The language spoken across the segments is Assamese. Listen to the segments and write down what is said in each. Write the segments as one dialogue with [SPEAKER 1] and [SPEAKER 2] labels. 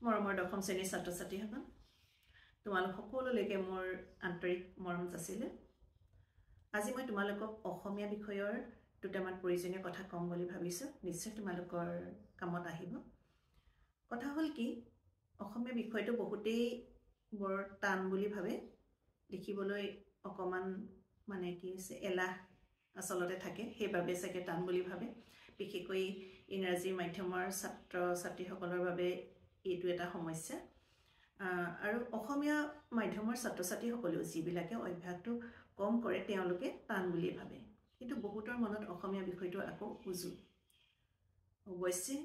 [SPEAKER 1] মৰমৰ দশম শ্ৰেণীৰ ছাত্ৰ ছাত্ৰীসকল তোমালোক সকলোলৈকে মোৰ আন্তৰিক মৰম যাচিলে আজি মই তোমালোকক অসমীয়া বিষয়ৰ দুটামান প্ৰয়োজনীয় কথা কম বুলি ভাবিছো নিশ্চয় তোমালোকৰ কামত আহিব কথা হল কি অসমীয়া বিষয়টো বহুতেই বৰ টান বুলি ভাবে লিখিবলৈ অকমান মানে কি আছে এলাহ আসলতে থাকে সেইবাবে চাগে টান বুলি ভাবে বিশেষকৈ ইংৰাজী মাধ্যমৰ ছাত্ৰ ছাত্ৰীসকলৰ বাবে এইটো এটা সমস্যা আৰু অসমীয়া মাধ্যমৰ ছাত্ৰ ছাত্ৰীসকলেও যিবিলাকে অভ্যাসটো কম কৰে তেওঁলোকে টান বুলি ভাবে কিন্তু বহুতৰ মনত অসমীয়া বিষয়টো আকৌ উজু অৱশ্যে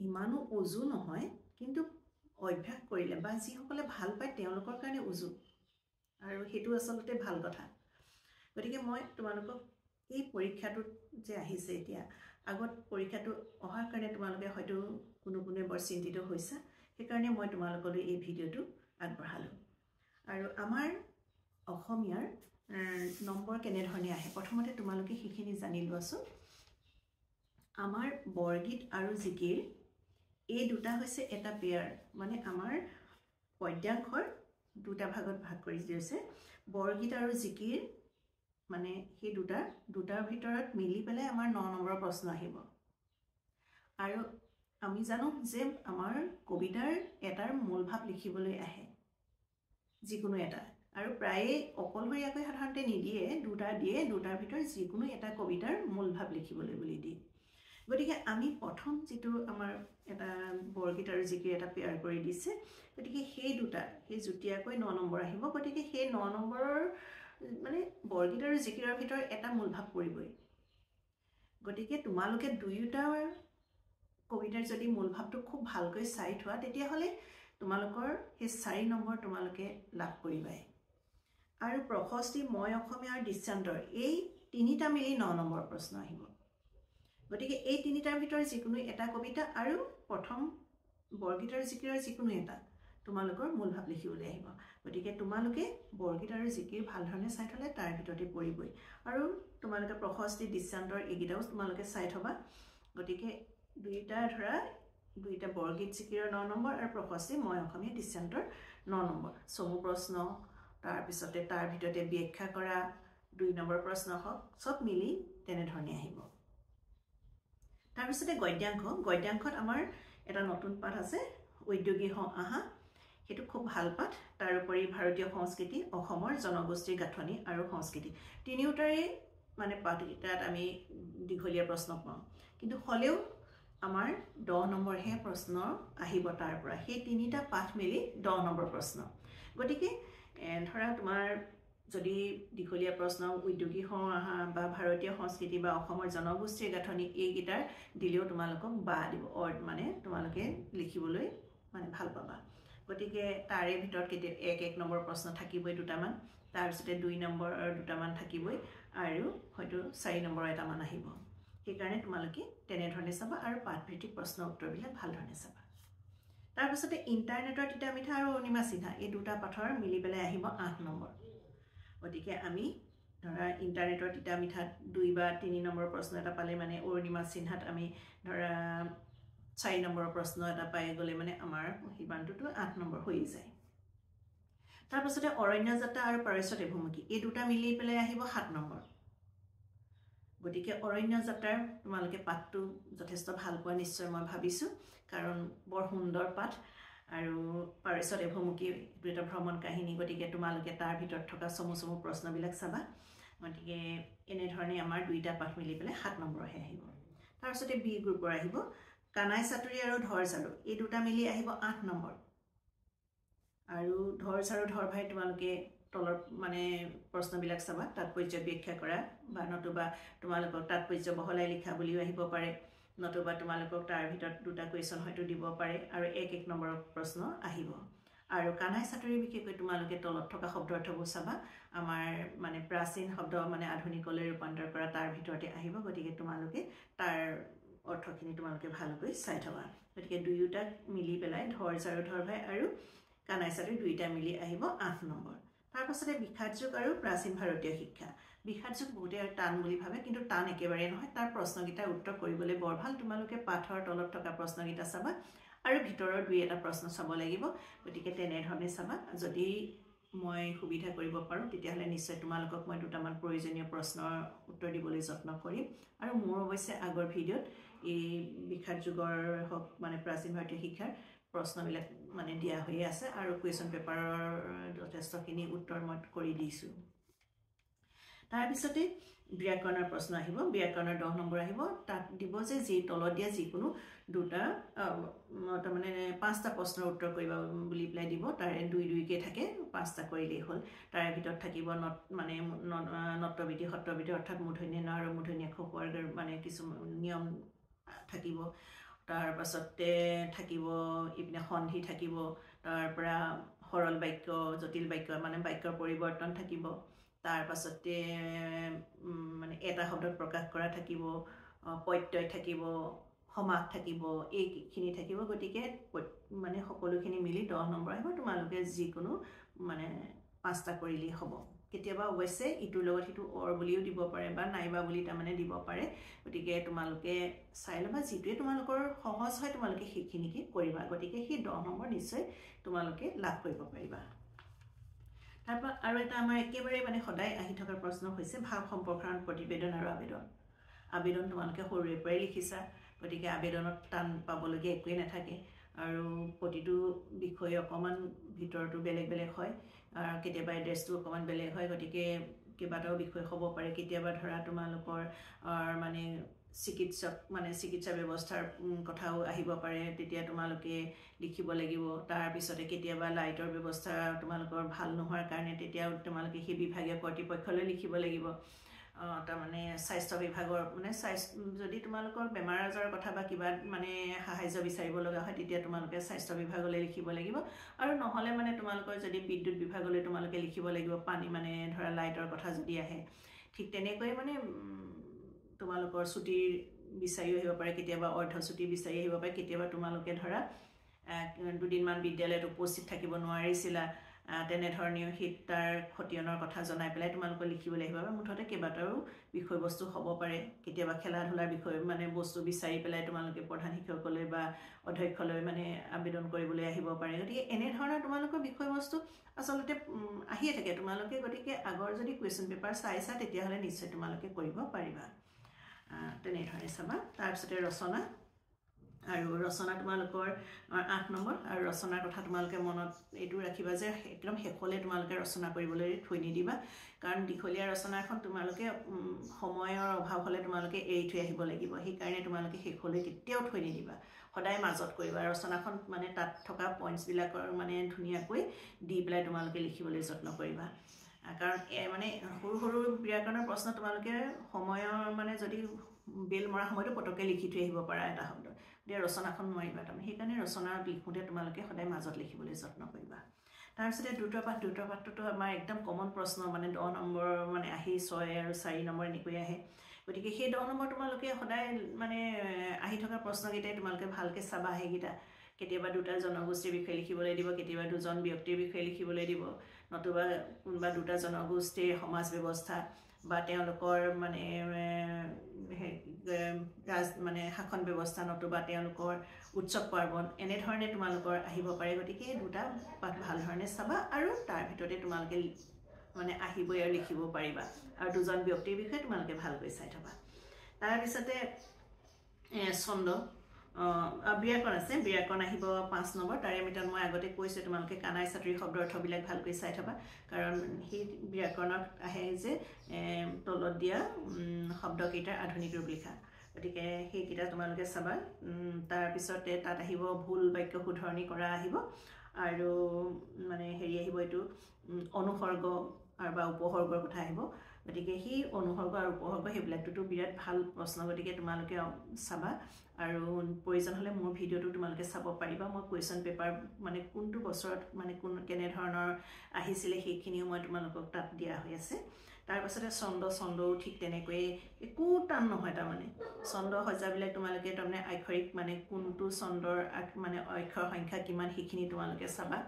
[SPEAKER 1] ইমানো উজু নহয় কিন্তু অভ্যাস কৰিলে বা যিসকলে ভাল পায় তেওঁলোকৰ কাৰণে উজু আৰু সেইটো আসলতে ভাল কথা গতিকে মই তোমালোকক এই পৰীক্ষাটোত যে আহিছে এতিয়া আগত পৰীক্ষাটো অহাৰ কাৰণে তোমালোকে হয়তো কোনোগুণে বৰ চিন্তিত হৈছা সেইকাৰণে মই তোমালোকলৈ এই ভিডিঅ'টো আগবঢ়ালো আৰু আমাৰ অসমীয়াৰ নম্বৰ কেনেধৰণে আহে প্ৰথমতে তোমালোকে সেইখিনি জানি লোৱাছো আমাৰ বৰগীত আৰু জিকিৰ এই দুটা হৈছে এটা পেয়াৰ মানে আমাৰ পদ্যাংশৰ দুটা ভাগত ভাগ কৰি দিছে বৰগীত আৰু জিকিৰ মানে সেই দুটাৰ ভিতৰত মিলি পেলাই আমাৰ 9 নম্বৰৰ প্ৰশ্ন আহিব আৰু আমি জানো যে আমাৰ কবিতাৰ এটাৰ মূল ভাৱ লিখিবলৈ আহে যিকোনো এটা আৰু প্ৰায় অকলশৰীয়াকৈ সাধাৰণতে নিদিয়ে দুটাৰ ভিতৰত যিকোনো এটা কবিতাৰ মূল ভাৱ লিখিবলৈ বুলি দিয়ে গতিকে আমি প্ৰথম যেটো আমাৰ এটা বৰগীত আৰু জিকিৰ এটা পেয়াৰ কৰি দিছে গতিকে সেই যুটীয়াকৈ 9 নম্বৰ আহিব গতিকে সেই 9 নম্বৰৰ মানে বৰগীত আৰু জিকিৰৰ ভিতৰত এটা মূল ভাৱ পৰিবই গতিকে তোমালোকে দুয়োটাৰ কবিতাৰ যদি মূল ভাৱটো খুব ভালকৈ চাই থোৱা তেতিয়া হলে তোমালোকৰ সেই 4 নম্বৰ তোমালোকে লাভ কৰিবাই আৰু প্ৰশস্তি মই অসমীয়া আৰু দৃষ্টান্তৰ এই তিনিটা মিলি 9 নম্বৰ প্ৰশ্ন আহিব গতিকে এই তিনিটাৰ ভিতৰত যিকোনো এটা কবিতা আৰু প্ৰথম বৰগীত আৰু জিকিৰৰ যিকোনো এটা তোমালোকৰ মূল ভাৱ লিখিবলৈ আহিব গতিকে তোমালোকে বৰগীত আৰু জিকিৰ ভাল ধৰণে চাই থলে তাৰ ভিতৰতে পৰিবই আৰু তোমালোকে প্ৰশস্তি দৃষ্টান্তৰ এইকেইটাও তোমালোকে চাই থবা গতিকে দুইটা বৰগীত জিকিৰৰ 9 নম্বৰ আৰু প্ৰশস্তি মই অসমীয়া দৃষ্টান্তৰ 9 নম্বৰ চমু প্ৰশ্ন তাৰ পিছতে তাৰ ভিতৰতে ব্যাখ্যা কৰা 2 নম্বৰ প্ৰশ্ন হক সব মিলি তেনে ধৰণে আহিব তাৰ পিছতে গদ্যাংশত আমাৰ এটা নতুন পাঠ আছে ঔদ্যোগিক আহা হেতু খুব ভাল পাঠ তাৰ উপৰি ভাৰতীয় সংস্কৃতি অসমৰ জনগোষ্ঠীৰ গাঁথনি আৰু সংস্কৃতি তিনিওটাৰে মানে পাঠকেইটাত আমি দীঘলীয়া প্ৰশ্ন পাওঁ কিন্তু হলেও আমাৰ 10 নম্বৰহে প্ৰশ্ন আহিব তাৰ পৰা সেই তিনিটা পাঠ মিলি 10 নম্বৰ প্ৰশ্ন গতিকে ধৰা তোমাৰ যদি দীঘলীয়া প্ৰশ্ন ঔদ্যোগিক আহা বা ভাৰতীয় সংস্কৃতি বা অসমৰ জনগোষ্ঠীৰ গাঁথনি এইকেইটাৰ দিলেও তোমালোকক বা দিব মানে তোমালোকে লিখিবলৈ মানে ভাল পাবা গতিকে তাৰে ভিতৰত কেতিয়া 1 নম্বৰ প্ৰশ্ন থাকিবই দুটামান তাৰ পিছতে 2 নম্বৰৰ দুটামান থাকিবই আৰু হয়তো 4 নম্বৰ এটামান আহিব সেইকাৰণে তোমালোকে তেনে ধৰণে চাবা আৰু পাঠভিত্তিক প্ৰশ্ন উত্তৰবিলাক ভাল ধৰণে চাবা তাৰ পিছতে ইন্টাৰনেটৰ তিতা মিঠা আৰু অনিমা চিহ্ন এই দুটা পাঠৰ মিলি পেলাই আহিব 8 নম্বৰ গতিকে আমি ধৰা ইন্টাৰনেটৰ তিতা মিঠাত 2 বা 3 নম্বৰ প্ৰশ্ন এটা পালে মানে অনিমা চিহ্নত আমি ধৰা 4 নম্বৰৰ প্ৰশ্ন এটা পাই গলে মানে আমাৰ হিবানটোটো 8 নম্বৰ হৈ যায় তাৰ পিছতে অৰণ্য যাত্ৰা আৰু পাৰিশ্ৰতে ভূমিকি এই দুটা মিলি পেলাই আহিব 7 নম্বৰ গতিকে অৰণ্য যাত্ৰাৰ তোমালোকে পাঠটো যথেষ্ট ভাল পোৱা নিশ্চয় মই ভাবিছো কাৰণ বৰ সুন্দৰ পাঠ আৰু পাৰিশ্ৰতে ভূমিকি এটা ভ্ৰমণ কাহিনী গতিকে তোমালোকে তাৰ ভিতৰত থকা চমু প্ৰশ্নবিলাক চাবা গতিকে এনে ধৰণে আমাৰ দুইটা পাঠ মিলি পেলাই 7 নম্বৰহে আহিব তাৰ পিছতে বি গ্ৰুপৰ আহিব কানাই চাতুৰি আৰু ধৰ চাৰু এই দুটা মিলি আহিব 8 নম্বৰ আৰু ধৰ চাৰু ধৰ ভাই তোমালোকে তলৰ মানে প্ৰশ্নবিলাক চাবা তাৎপৰ্য ব্যাখ্যা কৰা বা নতুবা তোমালোকক তাৎপৰ্য বহলাই লিখা বুলিও আহিব পাৰে নতুবা তোমালোকক তাৰ ভিতৰত দুটা কোৱেশ্চন হয়তো দিব পাৰে আৰু 1 নম্বৰৰ প্ৰশ্ন আহিব আৰু কানাই চাতুৰি বিশেষকৈ তোমালোকে তলত থকা শব্দ অৰ্থবোৰ চাবা আমাৰ মানে প্ৰাচীন শব্দ মানে আধুনিকলৈ ৰূপান্তৰ কৰা তাৰ ভিতৰতে আহিব গতিকে তোমালোকে তাৰ অৰ্থখিনি তোমালোকে ভালকৈ চাই থবা গতিকে দুয়োটা মিলি পেলাই ধৰ চাৰু ধৰ ভাই আৰু কানাই চাতুৰি দুইটা মিলি আহিব 8 নম্বৰ তাৰ পাছতে বিখ্যাত যুগ আৰু প্ৰাচীন ভাৰতীয় শিক্ষা বিখ্যাত যুগ বহুতে টান বুলি ভাবে কিন্তু টান একেবাৰে নহয় তাৰ প্ৰশ্নকেইটাৰ উত্তৰ কৰিবলৈ বৰ ভাল তোমালোকে পাঠৰ তলত থকা প্ৰশ্নকেইটা চাবা আৰু ভিতৰৰ দুই এটা প্ৰশ্ন চাব লাগিব গতিকে তেনেধৰণে চাবা যদি মই সুবিধা কৰিব পাৰোঁ তেতিয়াহ'লে নিশ্চয় তোমালোকক মই দুটামান প্ৰয়োজনীয় প্ৰশ্নৰ উত্তৰ দিবলৈ যত্ন কৰিম আৰু মোৰ অৱশ্যে আগৰ ভিডিঅ'ত এই বিখ্যাত যুগৰ হওক মানে প্ৰাচীন ভাৰতীয় শিক্ষাৰ প্ৰশ্নবিলাক মানে দিয়া হৈয়ে আছে আৰু কুৱেশ্যন পেপাৰৰ যথেষ্টখিনি উত্তৰ মই কৰি দিছোঁ তাৰপিছতে ব্যাকৰণৰ প্ৰশ্ন আহিব ব্যাকৰণৰ 10 নম্বৰ আহিব তাত দিব যে যি তলত দিয়া যিকোনো দুটা মানে 5টা প্ৰশ্নৰ উত্তৰ কৰিবা বুলি প্লাই দিব তাৰে দুই দুইকে থাকে 5টা কৰিলেই হ'ল তাৰে ভিতৰত থাকিব মানে নট্যবিধি সত্ৰবিধি অৰ্থাৎ মূৰ্ধন্য ন আৰু মূৰ্ধন্য খোৱাৰ মানে কিছু নিয়ম থাকিব তাৰ পাছতে থাকিব ইপিনে সন্ধি থাকিব তাৰ পৰা সৰল বাক্য জটিল বাক্য মানে বাক্যৰ পৰিৱৰ্তন থাকিব তাৰ পাছতে মানে এটা শব্দত প্ৰকাশ কৰা থাকিব প্ৰত্যয় থাকিব সমাস থাকিব এইখিনি থাকিব গতিকে মানে সকলোখিনি মিলি 10 নম্বৰ আহিব তোমালোকে যিকোনো মানে 5টা কৰিলেই হ'ব কেতিয়াবা অৱশ্যে ইটোৰ লগত সিটো অৰ বুলিও দিব পাৰে বা নাইবা বুলি তাৰমানে দিব পাৰে গতিকে তোমালোকে চাই ল'বা যিটোৱে তোমালোকৰ সহজ হয় তোমালোকে সেইখিনিকে কৰিবা গতিকে সেই 10 নম্বৰ নিশ্চয় তোমালোকে লাভ কৰিব পাৰিবা তাৰপৰা আৰু এটা আমাৰ একেবাৰে মানে সদায় আহি থকা প্ৰশ্ন হৈছে ভাৱ সম্প্ৰসাৰণ প্ৰতিবেদন আৰু আবেদন তোমালোকে সৰুৰে পৰাই লিখিছা গতিকে আবেদনত টান পাবলগীয়া একোৱেই নাথাকে আৰু প্ৰতিটো বিষয় অকমান ভিতৰটো বেলেগ বেলেগ হয় আৰু কেতিয়াবা এড্ৰেছটো অকমান বেলেগ হয় গতিকে কেইবাটাও বিষয় হ'ব পাৰে কেতিয়াবা ধৰা তোমালোকৰ মানে চিকিৎসক মানে চিকিৎসা ব্যৱস্থাৰ কথাও আহিব পাৰে তেতিয়া তোমালোকে লিখিব লাগিব তাৰ পিছতে কেতিয়াবা লাইটৰ ব্যৱস্থা তোমালোকৰ ভাল নোহোৱাৰ কাৰণে তেতিয়া তোমালোকে সেই বিভাগীয় কৰ্তৃপক্ষলৈ লিখিব লাগিব তাৰমানে স্বাস্থ্য বিভাগৰ মানে যদি তোমালোকৰ বেমাৰ আজাৰৰ কথা বা কিবা মানে সাহায্য বিচাৰিব লগা হয় তেতিয়া তোমালোকে স্বাস্থ্য বিভাগলৈ লিখিব লাগিব আৰু নহলে মানে তোমালোকৰ যদি বিদ্যুৎ বিভাগলৈ তোমালোকে লিখিব লাগিব পানী মানে ধৰা লাইটৰ কথা যদি আহে ঠিক তেনেকৈ মানে তোমালোকৰ ছুটিৰ বিচাৰিও আহিব পাৰে কেতিয়াবা অৰ্ধ ছুটি বিচাৰি আহিব পাৰে কেতিয়াবা তোমালোকে ধৰা দুদিনমান বিদ্যালয়ত উপস্থিত থাকিব নোৱাৰিছিলা তেনেধৰণেও তাৰ খতিয়ানৰ কথা জনাই পেলাই তোমালোকে লিখিবলৈ আহিব বা মুঠতে কেইবাটাও বিষয়বস্তু হ'ব পাৰে কেতিয়াবা খেলা ধূলাৰ বিষয় মানে বস্তু বিচাৰি পেলাই তোমালোকে প্ৰধান শিক্ষকলৈ বা অধ্যক্ষলৈ মানে আবেদন কৰিবলৈ আহিব পাৰে গতিকে এনেধৰণৰ তোমালোকৰ বিষয়বস্তু আচলতে আহিয়ে থাকে তোমালোকে গতিকে আগৰ যদি কুৱেশ্যন পেপাৰ চাইছা তেতিয়াহ'লে নিশ্চয় তোমালোকে কৰিব পাৰিবা তেনেধৰণে চাবা তাৰপিছতে ৰচনা আৰু ৰচনা তোমালোকৰ 8 নম্বৰ আৰু ৰচনাৰ কথা তোমালোকে মনত এইটো ৰাখিবা যে একদম শেষলৈ তোমালোকে ৰচনা কৰিবলৈ থৈ নিদিবা কাৰণ দীঘলীয়া ৰচনা এখন তোমালোকে সময়ৰ অভাৱ হ'লে তোমালোকে এৰি থৈ আহিব লাগিব সেইকাৰণে তোমালোকে শেষলৈ কেতিয়াও থৈ নিদিবা সদায় মাজত কৰিবা ৰচনাখন মানে তাত থকা পইণ্টছবিলাকৰ মানে ধুনীয়াকৈ দি পেলাই তোমালোকে লিখিবলৈ যত্ন কৰিবা কাৰণ মানে সৰু সৰু ব্যাকৰণৰ প্ৰশ্ন তোমালোকে সময়ৰ মানে যদি বেল মৰা সময়টো পটককৈ লিখি থৈ আহিব পাৰা এটা শব্দ দিয়া ৰচনাখন নোৱাৰিবা তাৰমানে সেইকাৰণে ৰচনা লিখোঁতে তোমালোকে সদায় মাজত লিখিবলৈ যত্ন কৰিবা তাৰপিছতে দ্ৰুতপাঠটোতো আমাৰ একদম কমন প্ৰশ্ন মানে 10 নম্বৰ মানে আহি 6 আৰু 4 নম্বৰ এনেকৈ আহে গতিকে সেই 10 নম্বৰ তোমালোকে সদায় মানে আহি থকা প্ৰশ্নকেইটাই তোমালোকে ভালকৈ চাবা সেইকেইটা কেতিয়াবা দুটা জনগোষ্ঠীৰ বিষয়ে লিখিবলৈ দিব কেতিয়াবা দুজন ব্যক্তিৰ বিষয়ে লিখিবলৈ দিব নতুবা কোনোবা দুটা জনগোষ্ঠীৰ সমাজ ব্যৱস্থা বা তেওঁলোকৰ মানে মানে শাসন ব্যৱস্থা নতুবা তেওঁলোকৰ উৎসৱ পাৰ্বণ এনেধৰণে তোমালোকৰ আহিব পাৰে গতিকে দুটা পাঠ ভাল ধৰণে চাবা আৰু তাৰ ভিতৰতে তোমালোকে মানে আহিবই আৰু লিখিব পাৰিবা আৰু দুজন ব্যক্তিৰ বিষয়ে তোমালোকে ভালকৈ চাই থবা তাৰপিছতে ছন্দ ব্যাকৰণ আছে ব্যাকৰণ আহিব 5 নম্বৰ তাৰে ভিতৰত মই আগতে কৈছোঁ তোমালোকে কানাই ছাত্ৰীৰ শব্দ অৰ্থবিলাক ভালকৈ চাই থবা কাৰণ সেই ব্যাকৰণত আহে যে তলত দিয়া শব্দকেইটাৰ আধুনিক ৰূপ লিখা গতিকে সেইকেইটা তোমালোকে চাবা তাৰপিছতে তাত আহিব ভুল বাক্য শুধৰণি কৰা আহিব আৰু মানে হেৰি আহিব এইটো অনুসৰ্গ আৰু বা উপসৰ্গৰ কথা আহিব গতিকে সেই অনুসৰ্গ আৰু উপসৰ্গ সেইবিলাকতো বিৰাট ভাল প্ৰশ্ন গতিকে তোমালোকে চাবা আৰু প্ৰয়োজন হ'লে মোৰ ভিডিঅ'টো তোমালোকে চাব পাৰিবা মই কুৱেশ্যন পেপাৰ মানে কোনটো বছৰত মানে কেনে ধৰণৰ আহিছিলে সেইখিনিও মই তোমালোকক তাত দিয়া হৈ আছে তাৰপাছতে ছন্দও ঠিক তেনেকৈ একো টান নহয় তাৰমানে ছন্দ সজ্জাবিলাক তোমালোকে তাৰমানে আক্ষৰিক মানে কোনটো ছন্দৰ মানে অক্ষৰ সংখ্যা কিমান সেইখিনি তোমালোকে চাবা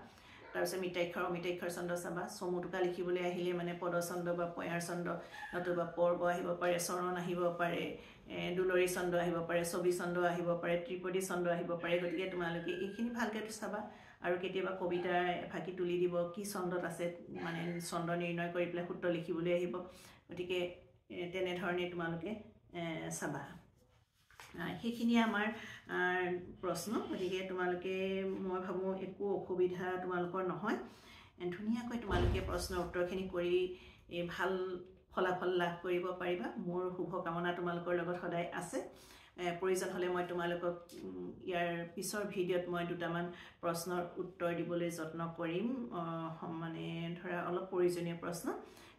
[SPEAKER 1] তাৰপিছত মিতাক্ষৰ ছন্দ চাবা চমুটোকা লিখিবলৈ আহিলে মানে পদছন্দ বা পয়াৰ ছন্দ নতুবা পৰ্ব আহিব পাৰে চৰণ আহিব পাৰে দুলৰী ছন্দ আহিব পাৰে, ছবি ছন্দ আহিব পাৰে, ত্ৰিপদী ছন্দ আহিব পাৰে। গতিকে তোমালোকে এইখিনি ভালকৈ চাবা আৰু কেতিয়াবা কবিতা এফাকি তুলি দিব কি ছন্দত আছে, মানে ছন্দ নিৰ্ণয় কৰি পেলাই সূত্ৰ লিখিবলৈ আহিব। গতিকে তেনেধৰণে তোমালোকে চাবা। সেইখিনিয়ে আমাৰ প্ৰশ্ন। গতিকে তোমালোকে মই ভাবোঁ একো অসুবিধা তোমালোকৰ নহয়, ধুনীয়াকৈ তোমালোকে প্ৰশ্নৰ উত্তৰখিনি কৰি ভাল ফলাফল লাভ কৰিব পাৰিবা। মোৰ শুভকামনা তোমালোকৰ লগত সদায় আছে। প্ৰয়োজন হ'লে মই তোমালোকক ইয়াৰ পিছৰ ভিডিঅ'ত মই দুটামান প্ৰশ্নৰ উত্তৰ দিবলৈ যত্ন কৰিম, মানে ধৰা অলপ প্ৰয়োজনীয় প্ৰশ্ন।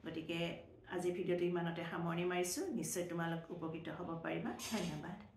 [SPEAKER 1] গতিকে আজি ভিডিঅ'টো ইমানতে সামৰণি মাৰিছোঁ। নিশ্চয় তোমালোক উপকৃত হ'ব পাৰিবা। ধন্যবাদ।